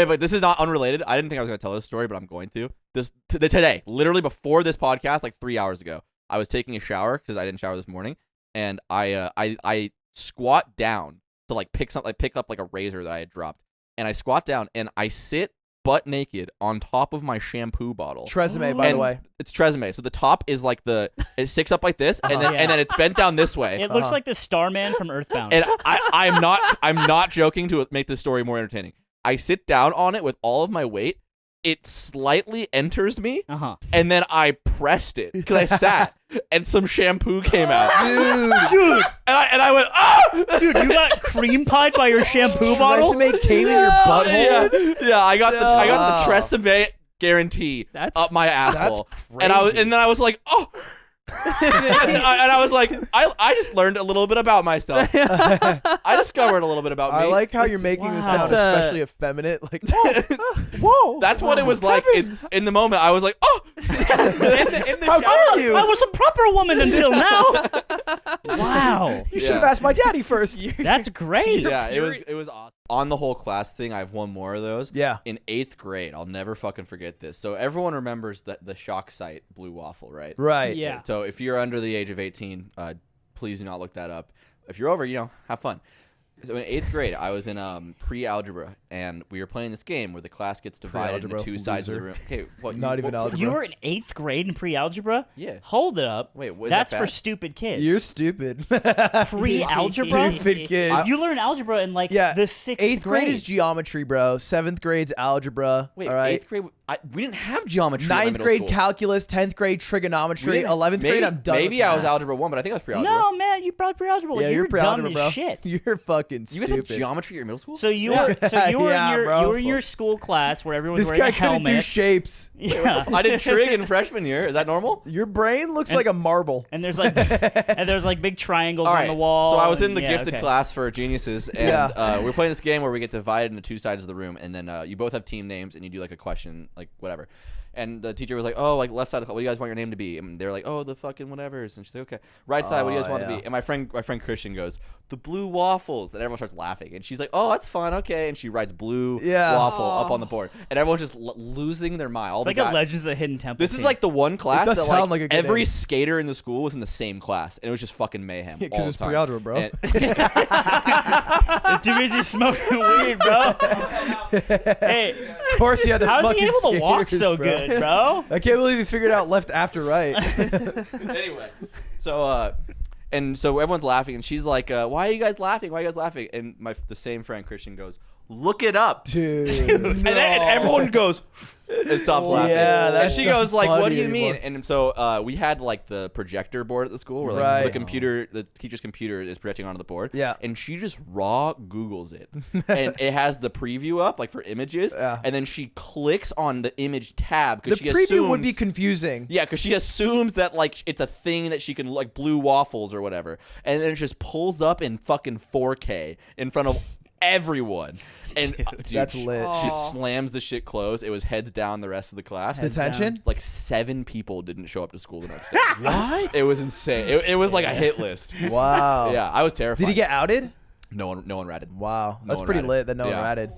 Wait, this is not unrelated. I didn't think I was gonna tell this story, but I'm going to. Today, literally before this podcast, like 3 hours ago, I was taking a shower because I didn't shower this morning, and I squat down to like pick up like a razor that I had dropped, and I squat down and I sit butt naked on top of my shampoo bottle. Tresemme, by the way. It's Tresemme. So the top is like it sticks up like this, and then it's bent down this way. It looks like the Starman from Earthbound. And I'm not joking to make this story more entertaining. I sit down on it with all of my weight. It slightly enters me, and then I pressed it because I sat, and some shampoo came out, Dude, and I went, oh, dude, you got cream pied by your shampoo bottle? Tresemme came in your butthole. Yeah, I got the Tresemme guarantee up my asshole, and then I was like, oh. and I was like, I just learned a little bit about myself. I discovered a little bit about me. I like how you're making this sound especially effeminate. Like, whoa. That's what it was like. In the moment, I was like, oh. in the how dare you? I was a proper woman until now. Wow. You should have asked my daddy first. That's great. Yeah, it was awesome. On the whole class thing, I have one more of those. Yeah. In 8th grade, I'll never fucking forget this. So everyone remembers the shock site Blue Waffle, right? Right. Yeah. So if you're under the age of 18, please do not look that up. If you're over, have fun. So in 8th grade, I was in pre-algebra, and we were playing this game where the class gets divided into two sides of the room. Okay, not even algebra. You were in 8th grade in pre-algebra? Yeah. Hold it up. Wait, that's that for stupid kids. You're stupid. Pre-algebra? Stupid kid. You learn algebra in the 6th grade. 8th grade is geometry, bro. 7th grade's algebra. Wait, all right? 8th grade, we didn't have geometry. 9th grade calculus, 10th grade trigonometry, 11th grade I'm done. Maybe I was algebra 1, but I think I was pre-algebra. No, man, you probably pre-algebra. Yeah, you're dumb pre-algebra, bro. as shit. You're fucking You stupid. guys had geometry at your middle school? So you were in your Fuck. school class where everyone's This wearing guy a helmet. couldn't do shapes. Yeah. I did trig in freshman year. Is that normal? Your brain looks like a marble. And there's like big triangles on the wall. So I was in the and- gifted class for geniuses, and we're playing this game where we get divided into two sides of the room, and then you both have team names, and you do like a question, like whatever. And the teacher was like, oh, like left side of the, what do you guys want your name to be? And they're like, oh, the fucking whatevers. And she's like, okay. Right side, what do you guys want it to be? And my friend Christian goes, the Blue Waffles. And everyone starts laughing. And she's like, oh, that's fun, okay. And she writes Blue Waffle up on the board. And everyone's just losing their mind. It's like a Legends of the Hidden Temple. This is like the one class does that sound like a good every name. skater in the school was in the same class. And it was just fucking mayhem. Because all it's the time. pre-algebra, bro. They're too busy smoking weed, bro. Hey, Of course you had the how's fucking he able to walk skaters, so bro. good, bro? I can't believe you figured out left after right. Anyway, so everyone's laughing, and she's like, "Why are you guys laughing? Why are you guys laughing?" And the same friend Christian goes, "Look it up." Dude. And everyone goes and stops laughing. Yeah, and that's she not goes like, "What do funny you mean?" anymore. And so we had like the projector board at the school, where like Right. the teacher's computer is projecting onto the board. Yeah. And she just raw Googles it, and it has the preview up like for images. Yeah. And then she clicks on the image tab The because she preview assumes would be confusing. Yeah, because she assumes that like it's a thing that she can like Blue Waffles or whatever, and then it just pulls up in fucking 4K in front of everyone. And dude, That's lit. She slams the shit closed. It was heads down the rest of the class. Detention? Like 7 people didn't show up to school the next day. What? It was insane. It was like a hit list. Wow. Yeah, I was terrified. Did he get outed? No one ratted. Wow. No That's one pretty ratted. lit that no one Yeah. ratted.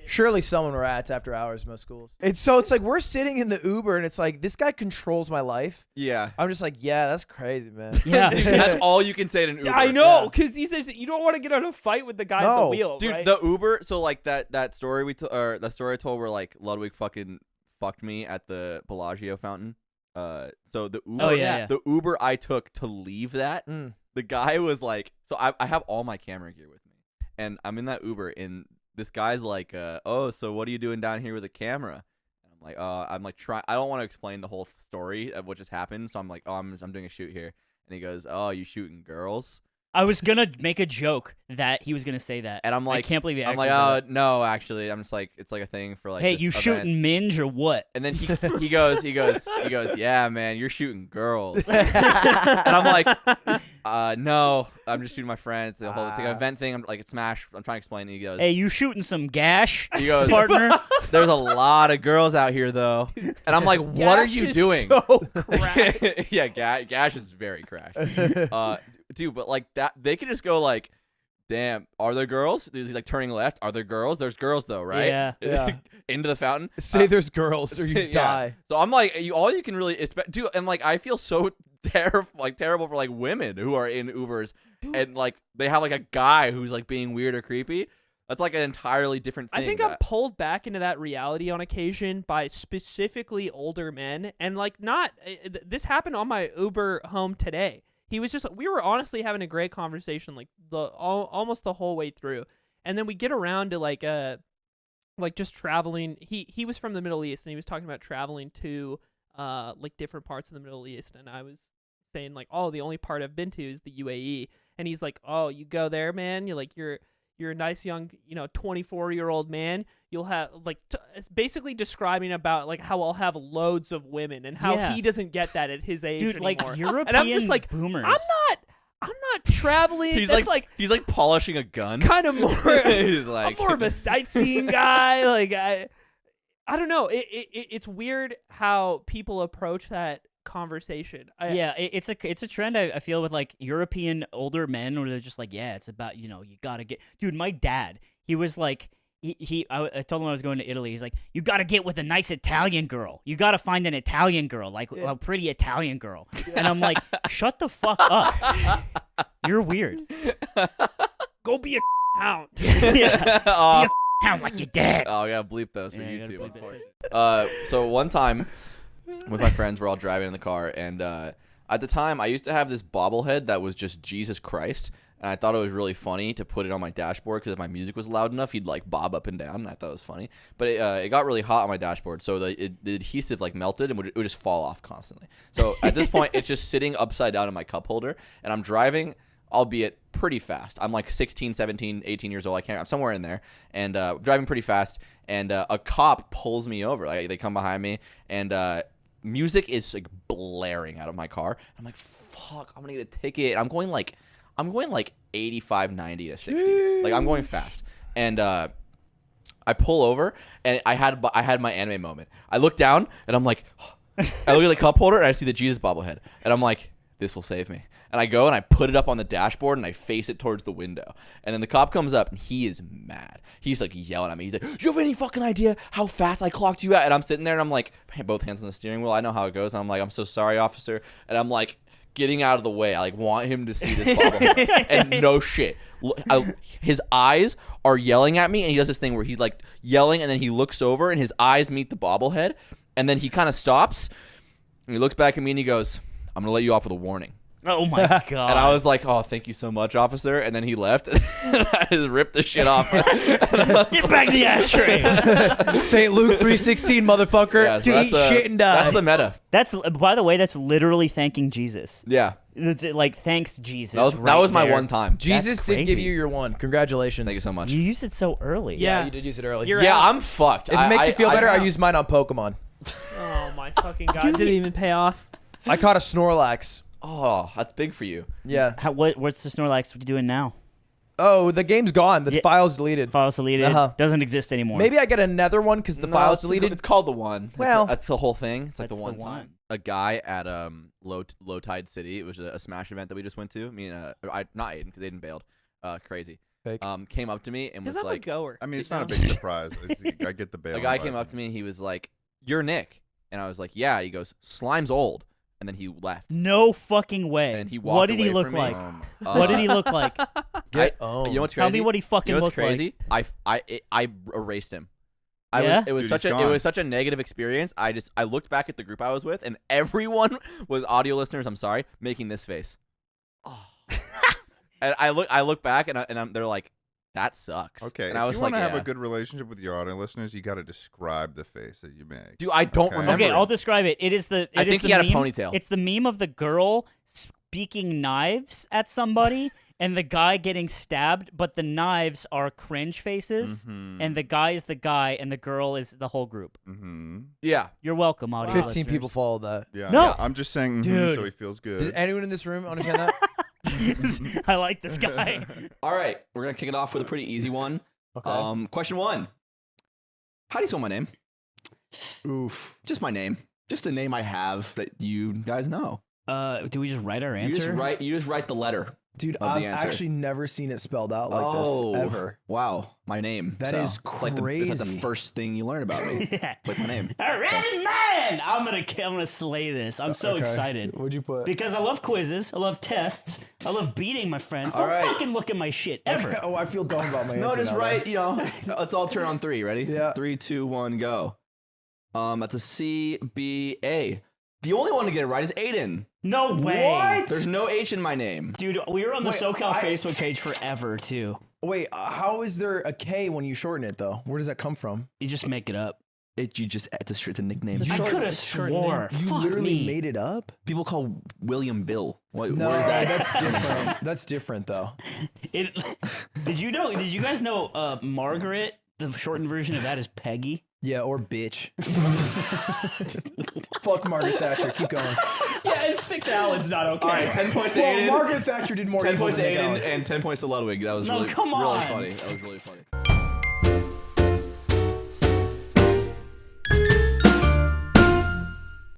Surely someone rats after hours in most schools. It's like we're sitting in the Uber and it's like this guy controls my life. Yeah. I'm just like, yeah, that's crazy, man. Yeah. Dude, that's all you can say in an Uber. I know, because he says you don't want to get on a fight with the guy at the No. wheel, Dude, right? the Uber. So like that story that story I told where like Ludwig fucking fucked me at the Bellagio fountain. So the Uber, Oh, yeah. the Uber I took to leave that. The guy was like, so I have all my camera gear with me, and I'm in that Uber, and this guy's like, oh, so what are you doing down here with a camera? And I'm like, I don't want to explain the whole story of what just happened, so I'm like, oh, I'm doing a shoot here, and he goes, oh, you shooting girls? I was gonna make a joke that he was gonna say that, And I'm like, I can't believe he I'm actually like, said oh no, actually, I'm just like, it's like a thing for like. Hey, this you event. shooting minge or what? And then he goes, yeah, man, you're shooting girls. And I'm like, no, I'm just shooting my friends. The whole thing, event thing. I'm like, it's Smash. I'm trying to explain. And he goes, Hey, you shooting some gash, he goes, partner? there's a lot of girls out here though. And I'm like, what are you Gash is doing? So cracked. Yeah, Gash is very crash. Dude, but like that, they could just go like, damn, are there girls? He's like turning left. Are there girls? There's girls though, right? Yeah. Yeah. Into the fountain. Say there's girls or you Yeah. die. So I'm like, all you can really expect, dude, and like I feel so terrible for like women who are in Ubers, and like they have like a guy who's like being weird or creepy. That's like an entirely different thing. I think I'm pulled back into that reality on occasion by specifically older men, and like this happened on my Uber home today. We were honestly having a great conversation like almost the whole way through, and then we get around to like just traveling. He was from the Middle East, and he was talking about traveling to like different parts of the Middle East, and I was saying like, oh, the only part I've been to is the UAE, and he's like, oh, you go there, man, you're a nice young 24-year-old man, you'll have like it's basically describing about like how I'll have loads of women and how Yeah. he doesn't get that at his age Dude, anymore. like European and I'm just like, boomers. I'm not traveling. he's That's he's like polishing a gun. kind of more. He's I'm like more of a sightseeing guy. Like I don't know. It's weird how people approach that conversation. It's a trend I feel with like European older men where they're just like, yeah, it's about, you gotta get. Dude, my dad, he was like, I told him I was going to Italy. He's like, you gotta get with a nice Italian girl. You gotta find an Italian girl, like a pretty Italian girl. And I'm like, shut the fuck up. You're weird. Go be a hound. Yeah. Oh, Be a hound like your dad. oh, I gotta bleep those for Yeah, you gotta YouTube. bleep it. So one time with my friends, we're all driving in the car, and at the time, I used to have this bobblehead that was just Jesus Christ, and I thought it was really funny to put it on my dashboard because if my music was loud enough, he'd like bob up and down, and I thought it was funny. But it got really hot on my dashboard, so the adhesive like melted and it would just fall off constantly. So at this point, it's just sitting upside down in my cup holder, and I'm driving, albeit pretty fast. I'm like 16, 17, 18 years old. I'm somewhere in there, and driving pretty fast, and a cop pulls me over. Like they come behind me, and music is like blaring out of my car. I'm like, fuck, I'm gonna get a ticket. I'm going like 85, 90 to 60. Like I'm going fast. And I pull over, and I had my anime moment. I look down, and I'm like, I look at the cup holder, and I see the Jesus bobblehead, and I'm like, this will save me. And I go and I put it up on the dashboard and I face it towards the window. And then the cop comes up and he is mad. He's like yelling at me. He's like, "You have any fucking idea how fast I clocked you at?" And I'm sitting there and I'm like, both hands on the steering wheel. I know how it goes. And I'm like, "I'm so sorry, officer." And I'm like getting out of the way. I like want him to see this bobblehead. And no shit. His eyes are yelling at me, and he does this thing where he's like yelling, and then he looks over and his eyes meet the bobblehead, and then he kind of stops and he looks back at me and he goes, "I'm gonna let you off with a warning." Oh my god. And I was like, "Oh, thank you so much, officer." And then he left, and I just ripped the shit off. Get back the ashtray. St. Luke 3:16, motherfucker. Yeah, so Eat shit and die. That's the meta. That's, by the way, that's literally thanking Jesus. Yeah, It's like, thanks, Jesus. that was right my there. one time. Jesus did give crazy. you your one. Congratulations. Thank you so much. You used it so early. Yeah. You did use it early. You're Yeah, out. I'm fucked. If it makes you feel better, I know. used mine on Pokemon. Oh my fucking god! Didn't even pay off. I caught a Snorlax. Oh, that's big for you. Yeah. What's the Snorlax doing now? Oh, the game's gone. The Yeah. file's deleted. Files deleted. Uh-huh. Doesn't exist anymore. Maybe I get another one because the file's deleted. It's called the one. Well- that's the whole thing. It's like the That's one the time. one. A guy at Low Tide City. It was a Smash event that we just went to. Me and not Aiden because Aiden bailed. Crazy. Fake. Came up to me and was Because I'm like, a goer. I mean, it's not a big surprise. I get the bail. a guy came up to me and he was like, "You're Nick," and I was like, "Yeah." He goes, "Slime's old," and then he left. No fucking way. And he walked What did he away look from me. like? Oh What did he look like? Get You know what's crazy? Tell me what he fucking You know what's looked crazy? I erased him. Yeah? It was Dude, such he's it gone. was such a negative experience. I looked back at the group I was with, and everyone was audio listeners. I'm sorry, making this face. Oh. And I look back and they're like, "That sucks." Okay, And if I was you want like, to have "Yeah." a good relationship with your audio listeners, you got to describe the face that you make. Dude, I don't Okay. remember. Okay, it. I'll describe it. It is the. I it is think the he had a meme- ponytail. It's the meme of the girl speaking knives at somebody, and the guy getting stabbed, but the knives are cringe faces, and the guy is the guy, and the girl is the whole group. Mm-hmm. Yeah. You're welcome, audio 15 listeners. people followed that. Yeah. No. yeah, I'm just saying, Dude. so he feels good. Did anyone in this room understand that? I like this guy. All right, we're gonna kick it off with a pretty easy one. Okay. Question 1. How do you spell my name? Oof. Just my name. Just a name I have that you guys know. Do we just write our You answer? just write the letter. Dude, of the I've answer. actually never seen it spelled out like Oh, this ever. Wow, my name. That So, is it's like it's like the crazy. first thing you learn about me. Yeah. It's like my name. All right, man. I'm gonna slay this. I'm so excited. What'd you put? Because I love quizzes, I love tests, I love beating my friends. All Don't right. fucking look at my shit ever. Oh, I feel dumb about my No, answer. just now, write. You know, let's all turn on 3. Ready? Yeah. 3, 2, 1, go. That's a C, B, A. The only one to get it right is Aiden. No way. What? There's no H in my name. Dude, we were on the Wait, SoCal I- Facebook page forever too. Wait, how is there a K when you shorten it though? Where does that come from? You just make it up. It's a nickname. I could have swore. You Fuck literally me. made it up? People call William Bill. What, No, where is that? that's different. That's different though. It, did you guys know Margaret, the shortened version of that is Peggy? Yeah, or bitch. Fuck Margaret Thatcher. Keep going. Yeah, and thick Alan's not okay. All right, 10 points to Well, Aiden. Margaret Thatcher did more 10 evil points to than Nick Aiden Allen. and 10 points to Ludwig. That was No, really, come really on. funny. That was really funny.